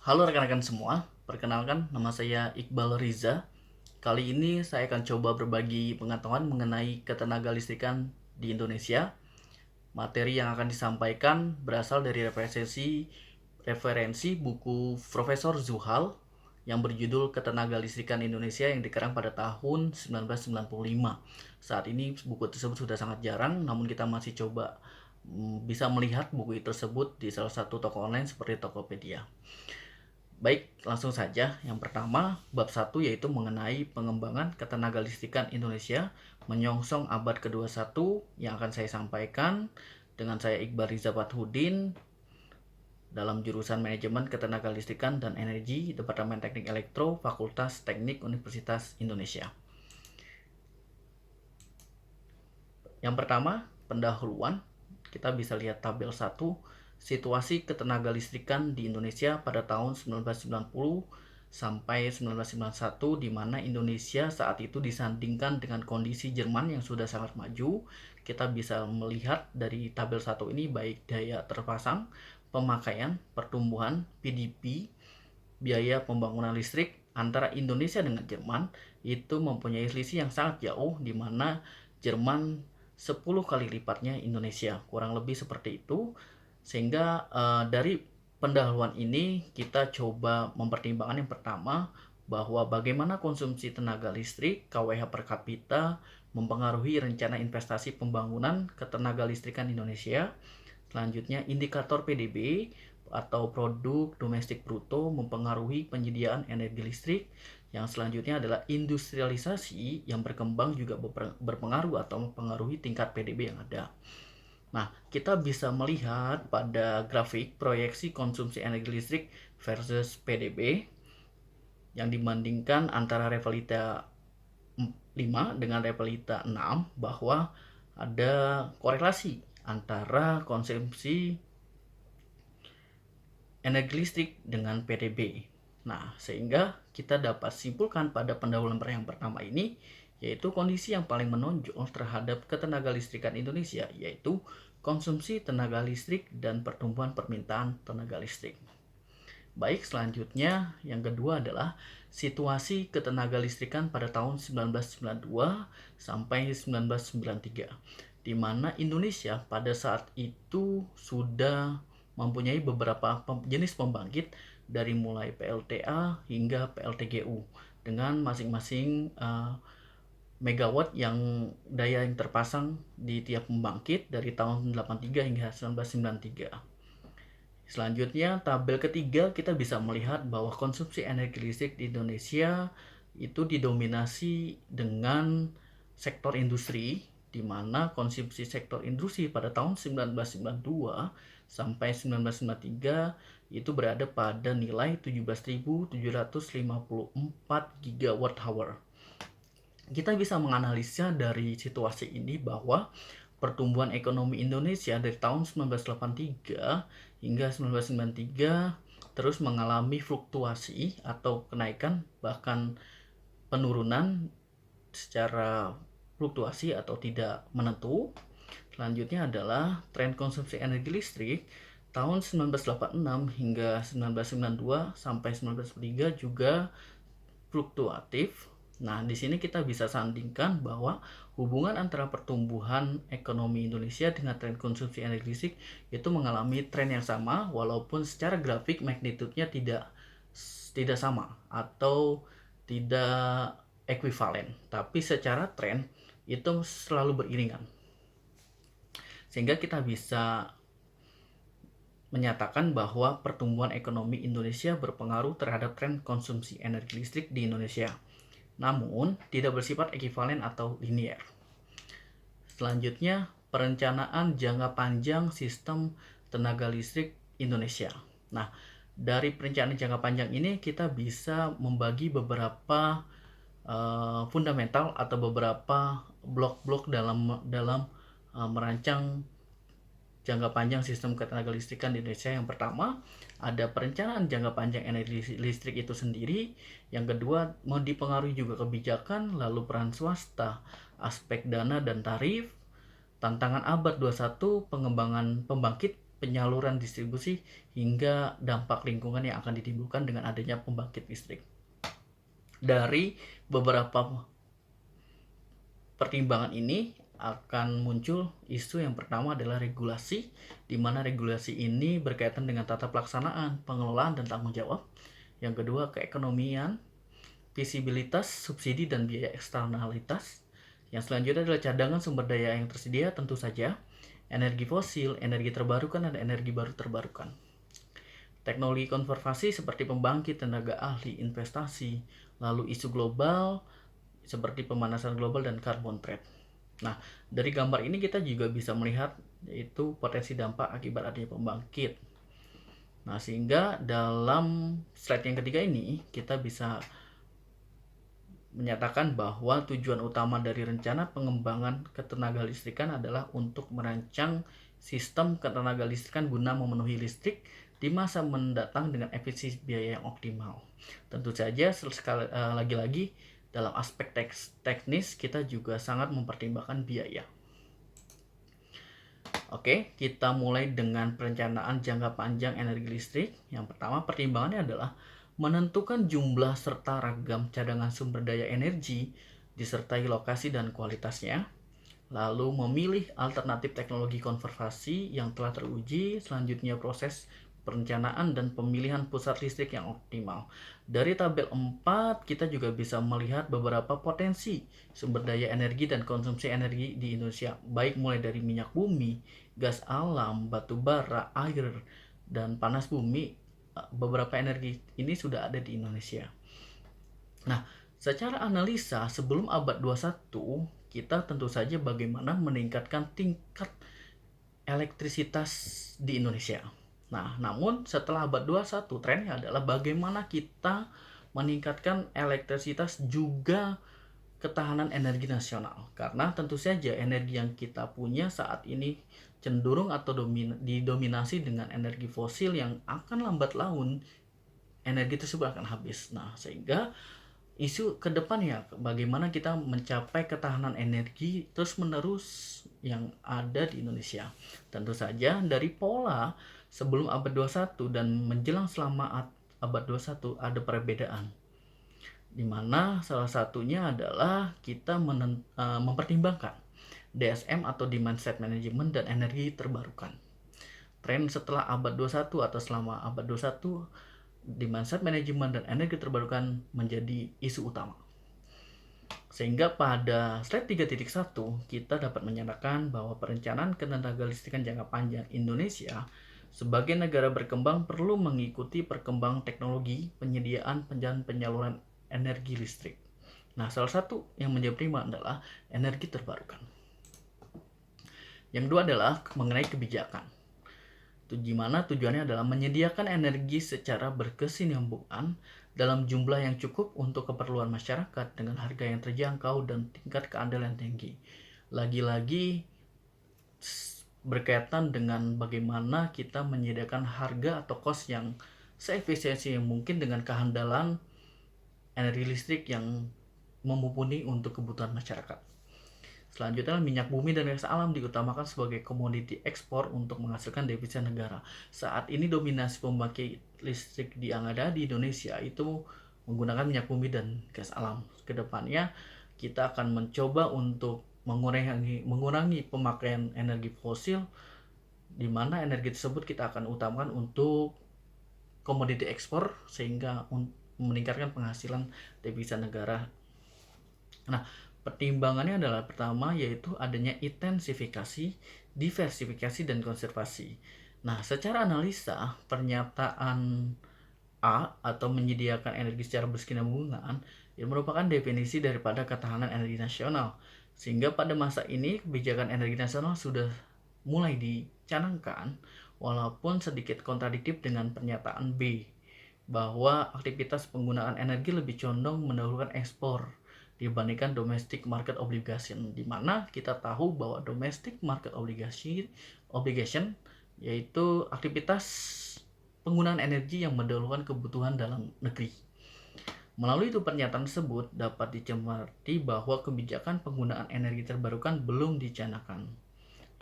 Halo rekan-rekan semua, perkenalkan nama saya Iqbal Riza. Kali ini saya akan coba berbagi pengetahuan mengenai ketenaga listrikan di Indonesia. Materi yang akan disampaikan berasal dari referensi buku Profesor Zuhal yang berjudul Ketenaga Listrikan Indonesia yang dikarang pada tahun 1995. Saat ini buku tersebut sudah sangat jarang, namun kita masih coba bisa melihat buku tersebut di salah satu toko online seperti Tokopedia. Baik, langsung saja. Yang pertama, bab 1 yaitu mengenai pengembangan ketenagalistrikan Indonesia menyongsong abad ke-21 yang akan saya sampaikan dengan saya Iqbal Riza Fathudin dalam jurusan Manajemen Ketenagalistrikan dan Energi, Departemen Teknik Elektro, Fakultas Teknik Universitas Indonesia. Yang pertama, pendahuluan. Kita bisa lihat tabel 1, situasi ketenaga listrikan di Indonesia pada tahun 1990 sampai 1991, di mana Indonesia saat itu disandingkan dengan kondisi Jerman yang sudah sangat maju. Kita bisa melihat dari tabel 1 ini baik daya terpasang, pemakaian, pertumbuhan, PDB, biaya pembangunan listrik antara Indonesia dengan Jerman itu mempunyai selisih yang sangat jauh, di mana Jerman 10 kali lipatnya Indonesia, kurang lebih seperti itu. Sehingga dari pendahuluan ini kita coba mempertimbangkan yang pertama bahwa bagaimana konsumsi tenaga listrik KWH per kapita mempengaruhi rencana investasi pembangunan ketenaga listrikan Indonesia. Selanjutnya indikator PDB atau produk domestik bruto mempengaruhi penyediaan energi listrik. Yang selanjutnya adalah industrialisasi yang berkembang juga berpengaruh atau mempengaruhi tingkat PDB yang ada. Nah, kita bisa melihat pada grafik proyeksi konsumsi energi listrik versus PDB yang dibandingkan antara Revalita 5 dengan Revalita 6 bahwa ada korelasi antara konsumsi energi listrik dengan PDB. Nah, sehingga kita dapat simpulkan pada pendahuluan yang pertama ini, yaitu kondisi yang paling menonjol terhadap ketenaga listrikan Indonesia, yaitu konsumsi tenaga listrik dan pertumbuhan permintaan tenaga listrik. Baik, selanjutnya yang kedua adalah situasi ketenaga listrikan pada tahun 1992 sampai 1993, di mana Indonesia pada saat itu sudah mempunyai beberapa jenis pembangkit dari mulai PLTA hingga PLTGU dengan masing-masing megawatt yang daya yang terpasang di tiap pembangkit dari tahun 83 hingga 1993. Selanjutnya, tabel ketiga kita bisa melihat bahwa konsumsi energi listrik di Indonesia itu didominasi dengan sektor industri, di mana konsumsi sektor industri pada tahun 1992 sampai 1993 itu berada pada nilai 17.754 gigawatt hour. Kita bisa menganalisa dari situasi ini bahwa pertumbuhan ekonomi Indonesia dari tahun 1983 hingga 1993 terus mengalami fluktuasi atau kenaikan bahkan penurunan secara fluktuasi atau tidak menentu. Selanjutnya adalah tren konsumsi energi listrik tahun 1986 hingga 1992 sampai 1993 juga fluktuatif. Nah, di sini kita bisa sandingkan bahwa hubungan antara pertumbuhan ekonomi Indonesia dengan tren konsumsi energi listrik itu mengalami tren yang sama, walaupun secara grafik magnitudenya tidak sama atau tidak ekuivalen, tapi secara tren itu selalu beriringan. Sehingga kita bisa menyatakan bahwa pertumbuhan ekonomi Indonesia berpengaruh terhadap tren konsumsi energi listrik di Indonesia, namun tidak bersifat ekuivalen atau linier. Selanjutnya, perencanaan jangka panjang sistem tenaga listrik Indonesia. Nah, dari perencanaan jangka panjang ini kita bisa membagi beberapa fundamental atau beberapa blok-blok dalam merancang jangka panjang sistem ketenaga listrikan di Indonesia. Yang pertama, ada perencanaan jangka panjang energi listrik itu sendiri. Yang kedua, mau dipengaruhi juga kebijakan, lalu peran swasta, aspek dana dan tarif, tantangan abad 21, pengembangan pembangkit penyaluran distribusi, hingga dampak lingkungan yang akan ditimbulkan dengan adanya pembangkit listrik. Dari beberapa pertimbangan ini akan muncul isu yang pertama adalah regulasi, di mana regulasi ini berkaitan dengan tata pelaksanaan, pengelolaan, dan tanggung jawab. Yang kedua, keekonomian, visibilitas, subsidi, dan biaya eksternalitas. Yang selanjutnya adalah cadangan sumber daya yang tersedia, tentu saja energi fosil, energi terbarukan, dan energi baru terbarukan. Teknologi konservasi seperti pembangkit, tenaga ahli, investasi, lalu isu global seperti pemanasan global dan carbon trade. Nah, dari gambar ini kita juga bisa melihat yaitu potensi dampak akibat adanya pembangkit. Nah, sehingga dalam slide yang ketiga ini kita bisa menyatakan bahwa tujuan utama dari rencana pengembangan ketenagalistrikan adalah untuk merancang sistem ketenagalistrikan guna memenuhi listrik di masa mendatang dengan efisiensi biaya yang optimal. Tentu saja lagi-lagi dalam aspek teknis kita juga sangat mempertimbangkan biaya. Oke, kita mulai dengan perencanaan jangka panjang energi listrik. Yang pertama, pertimbangannya adalah menentukan jumlah serta ragam cadangan sumber daya energi disertai lokasi dan kualitasnya. Lalu memilih alternatif teknologi konservasi yang telah teruji. Selanjutnya proses perencanaan dan pemilihan pusat listrik yang optimal. Dari tabel 4 kita juga bisa melihat beberapa potensi sumber daya energi dan konsumsi energi di Indonesia, baik mulai dari minyak bumi, gas alam, batu bara, air, dan panas bumi. Beberapa energi ini sudah ada di Indonesia. Nah, secara analisa sebelum abad 21 kita tentu saja bagaimana meningkatkan tingkat elektrisitas di Indonesia. Nah, namun setelah abad 21 trennya adalah bagaimana kita meningkatkan elektrisitas juga ketahanan energi nasional. Karena tentu saja energi yang kita punya saat ini cenderung atau didominasi dengan energi fosil yang akan lambat laun energi tersebut akan habis. Nah, sehingga isu ke depan ya bagaimana kita mencapai ketahanan energi terus-menerus yang ada di Indonesia. Tentu saja dari pola sebelum abad 21 dan menjelang selama abad 21 ada perbedaan. Dimana salah satunya adalah kita mempertimbangkan DSM atau Demand Side Management dan energi terbarukan. Tren setelah abad 21 atau selama abad 21, Demand Side Management dan energi terbarukan menjadi isu utama. Sehingga pada slide 3.1 kita dapat menyatakan bahwa perencanaan ketenagalistrikan jangka panjang Indonesia sebagai negara berkembang perlu mengikuti perkembangan teknologi penyediaan dan penyaluran energi listrik. Nah, salah satu yang menjadi prima adalah energi terbarukan. Yang kedua adalah mengenai kebijakan. Di mana tujuannya adalah menyediakan energi secara berkesinambungan dalam jumlah yang cukup untuk keperluan masyarakat dengan harga yang terjangkau dan tingkat keandalan tinggi. Lagi-lagi berkaitan dengan bagaimana kita menyediakan harga atau cost yang seefisiensi yang mungkin dengan kehandalan energi listrik yang mumpuni untuk kebutuhan masyarakat. Selanjutnya, minyak bumi dan gas alam diutamakan sebagai komoditi ekspor untuk menghasilkan devisa negara. Saat ini dominasi pembangkit listrik yang ada di Indonesia itu menggunakan minyak bumi dan gas alam. Kedepannya kita akan mencoba untuk mengurangi pemakaian energi fosil, di mana energi tersebut kita akan utamakan untuk komoditi ekspor sehingga meningkatkan penghasilan devisa negara. Nah, pertimbangannya adalah pertama yaitu adanya intensifikasi, diversifikasi, dan konservasi. Nah, secara analisa pernyataan A atau menyediakan energi secara berkesinambungan ini merupakan definisi daripada ketahanan energi nasional. Sehingga pada masa ini kebijakan energi nasional sudah mulai dicanangkan walaupun sedikit kontradiktif dengan pernyataan B bahwa aktivitas penggunaan energi lebih condong mendahulukan ekspor dibandingkan domestic market obligation, di mana kita tahu bahwa domestic market obligation yaitu aktivitas penggunaan energi yang mendahulukan kebutuhan dalam negeri. Melalui itu pernyataan tersebut dapat dicermati bahwa kebijakan penggunaan energi terbarukan belum dicanangkan.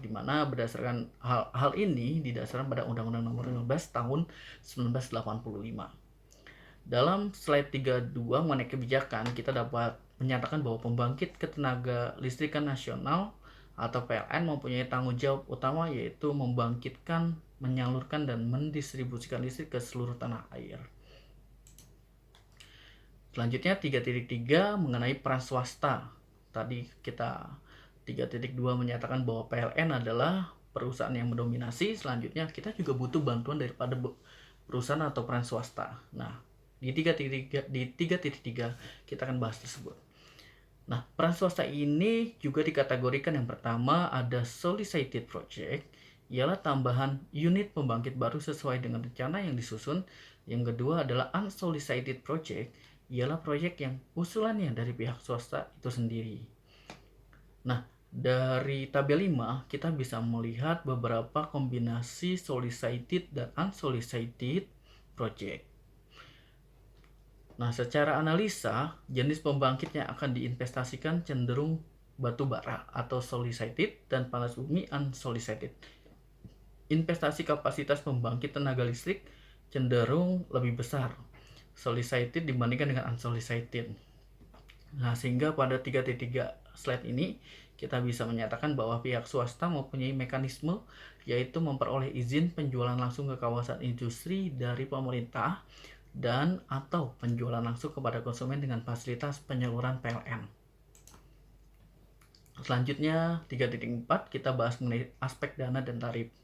di mana berdasarkan hal ini didasarkan pada Undang-Undang Nomor 15 Tahun 1985. Dalam slide 32 mengenai kebijakan, kita dapat menyatakan bahwa pembangkit ketenaga listrikan nasional atau PLN mempunyai tanggung jawab utama, yaitu membangkitkan, menyalurkan, dan mendistribusikan listrik ke seluruh tanah air. Selanjutnya 3.3 mengenai peran swasta. Tadi kita 3.2 menyatakan bahwa PLN adalah perusahaan yang mendominasi. Selanjutnya kita juga butuh bantuan daripada perusahaan atau peran swasta. Nah, di 3.3 kita akan bahas tersebut. Nah, peran swasta ini juga dikategorikan, yang pertama ada solicited project, ialah tambahan unit pembangkit baru sesuai dengan rencana yang disusun. Yang kedua adalah unsolicited project, ialah proyek yang usulannya dari pihak swasta itu sendiri. Nah, dari tabel 5 kita bisa melihat beberapa kombinasi solicited dan unsolicited project. Nah, secara analisa, jenis pembangkit yang akan diinvestasikan cenderung batu bara atau solicited dan panas bumi unsolicited. Investasi kapasitas pembangkit tenaga listrik cenderung lebih besar solicited dibandingkan dengan unsolicited. Nah, sehingga pada 3.3 slide ini kita bisa menyatakan bahwa pihak swasta mempunyai mekanisme, yaitu memperoleh izin penjualan langsung ke kawasan industri dari pemerintah dan atau penjualan langsung kepada konsumen dengan fasilitas penyaluran PLN. Selanjutnya 3.4 kita bahas mengenai aspek dana dan tarif,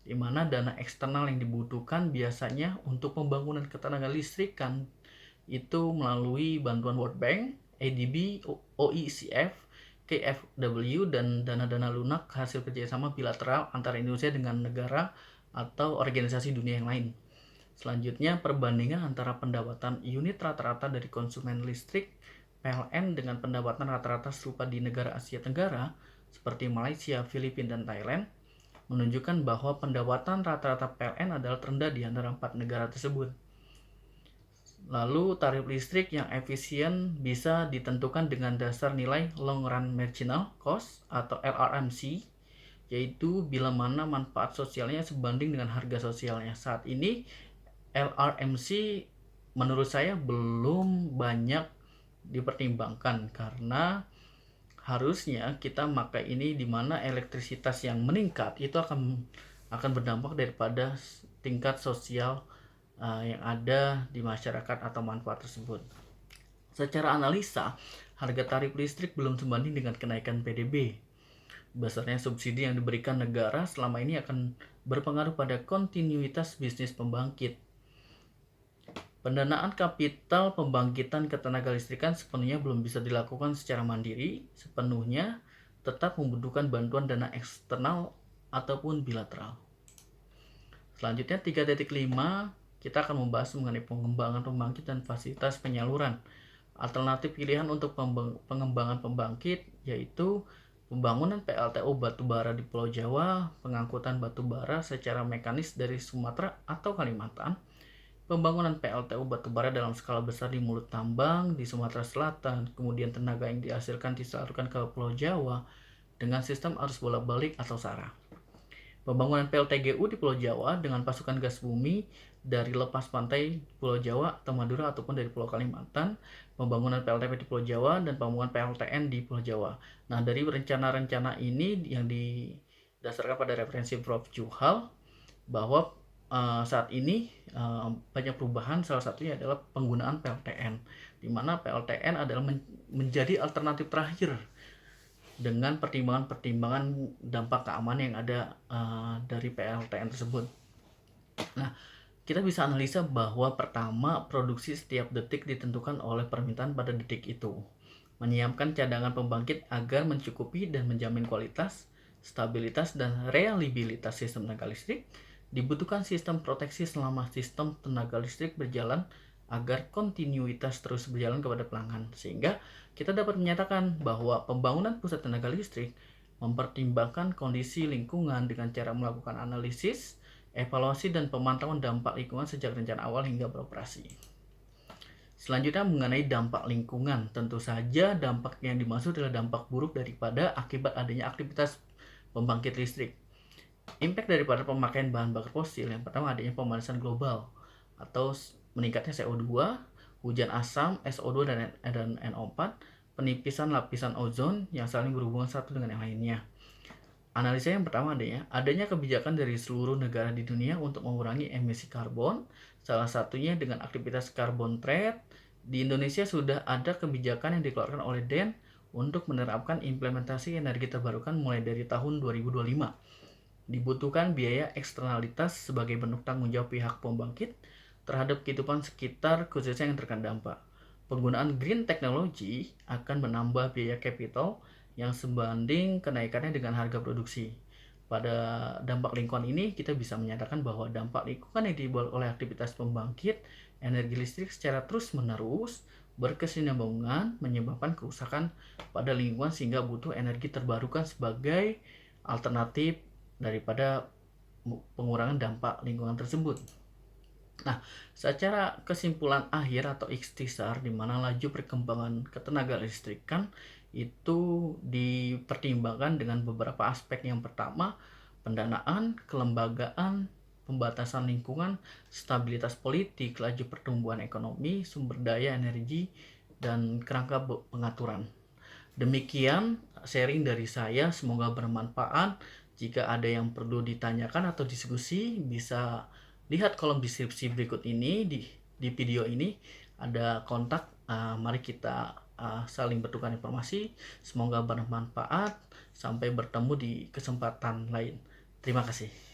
di mana dana eksternal yang dibutuhkan biasanya untuk pembangunan ketenaga listrikan itu melalui bantuan World Bank, ADB, OECF, KfW, dan dana-dana lunak hasil kerjasama bilateral antara Indonesia dengan negara atau organisasi dunia yang lain. Selanjutnya perbandingan antara pendapatan unit rata-rata dari konsumen listrik PLN dengan pendapatan rata-rata serupa di negara Asia Tenggara seperti Malaysia, Filipina, dan Thailand menunjukkan bahwa pendapatan rata-rata PLN adalah terendah di antara 4 negara tersebut. Lalu tarif listrik yang efisien bisa ditentukan dengan dasar nilai long run marginal cost atau LRMC, yaitu bila mana manfaat sosialnya sebanding dengan harga sosialnya. Saat ini LRMC menurut saya belum banyak dipertimbangkan, karena harusnya kita pakai ini di mana elektrisitas yang meningkat itu akan berdampak daripada tingkat sosial yang ada di masyarakat atau manfaat tersebut. Secara analisa, harga tarif listrik belum sebanding dengan kenaikan PDB. Besarnya subsidi yang diberikan negara selama ini akan berpengaruh pada kontinuitas bisnis pembangkit. Pendanaan kapital pembangkitan ketenaga listrikan sepenuhnya belum bisa dilakukan secara mandiri, sepenuhnya tetap membutuhkan bantuan dana eksternal ataupun bilateral. Selanjutnya 3.5 kita akan membahas mengenai pengembangan pembangkit dan fasilitas penyaluran. Alternatif pilihan untuk pengembangan pembangkit yaitu pembangunan PLTU batubara di Pulau Jawa, pengangkutan batubara secara mekanis dari Sumatera atau Kalimantan, pembangunan PLTU batubara dalam skala besar di mulut tambang di Sumatera Selatan, kemudian tenaga yang dihasilkan disalurkan ke Pulau Jawa dengan sistem arus bolak-balik atau SARA. Pembangunan PLTGU di Pulau Jawa dengan pasukan gas bumi dari lepas pantai Pulau Jawa atau Madura ataupun dari Pulau Kalimantan, pembangunan PLTP di Pulau Jawa, dan pembangunan PLTN di Pulau Jawa. Nah, dari rencana-rencana ini yang didasarkan pada referensi Prof. Juhal, bahwa saat ini banyak perubahan, salah satunya adalah penggunaan PLTN, di mana PLTN adalah menjadi alternatif terakhir dengan pertimbangan-pertimbangan dampak keamanan yang ada dari PLTN tersebut. Nah, kita bisa analisa bahwa pertama, produksi setiap detik ditentukan oleh permintaan pada detik itu. Menyiapkan cadangan pembangkit agar mencukupi dan menjamin kualitas, stabilitas, dan reliabilitas sistem tenaga listrik. Dibutuhkan sistem proteksi selama sistem tenaga listrik berjalan agar kontinuitas terus berjalan kepada pelanggan, sehingga kita dapat menyatakan bahwa pembangunan pusat tenaga listrik mempertimbangkan kondisi lingkungan dengan cara melakukan analisis, evaluasi, dan pemantauan dampak lingkungan sejak rencana awal hingga beroperasi. Selanjutnya mengenai dampak lingkungan, tentu saja dampak yang dimaksud adalah dampak buruk daripada akibat adanya aktivitas pembangkit listrik. Impact daripada pemakaian bahan bakar fosil yang pertama adanya pemanasan global atau meningkatnya CO2, hujan asam, SO2 dan NO4, penipisan lapisan ozon yang saling berhubungan satu dengan yang lainnya. Analisa yang pertama adanya kebijakan dari seluruh negara di dunia untuk mengurangi emisi karbon, salah satunya dengan aktivitas carbon trade. Di Indonesia sudah ada kebijakan yang dikeluarkan oleh DEN untuk menerapkan implementasi energi terbarukan mulai dari tahun 2025. Dibutuhkan biaya eksternalitas sebagai bentuk tanggung jawab pihak pembangkit terhadap kehidupan sekitar khususnya yang terkena dampak. Penggunaan green technology akan menambah biaya capital yang sebanding kenaikannya dengan harga produksi. Pada dampak lingkungan ini kita bisa menyatakan bahwa dampak lingkungan yang dibuat oleh aktivitas pembangkit energi listrik secara terus-menerus berkesinambungan menyebabkan kerusakan pada lingkungan sehingga butuh energi terbarukan sebagai alternatif daripada pengurangan dampak lingkungan tersebut. Nah, secara kesimpulan akhir atau ikhtisar di mana laju perkembangan ketenaga listrikan itu dipertimbangkan dengan beberapa aspek. Yang pertama, pendanaan, kelembagaan, pembatasan lingkungan, stabilitas politik, laju pertumbuhan ekonomi, sumber daya energi, dan kerangka pengaturan. Demikian sharing dari saya, semoga bermanfaat. Jika ada yang perlu ditanyakan atau diskusi, bisa lihat kolom deskripsi berikut ini. Di video ini ada kontak. Mari kita saling bertukar informasi. Semoga bermanfaat. Sampai bertemu di kesempatan lain. Terima kasih.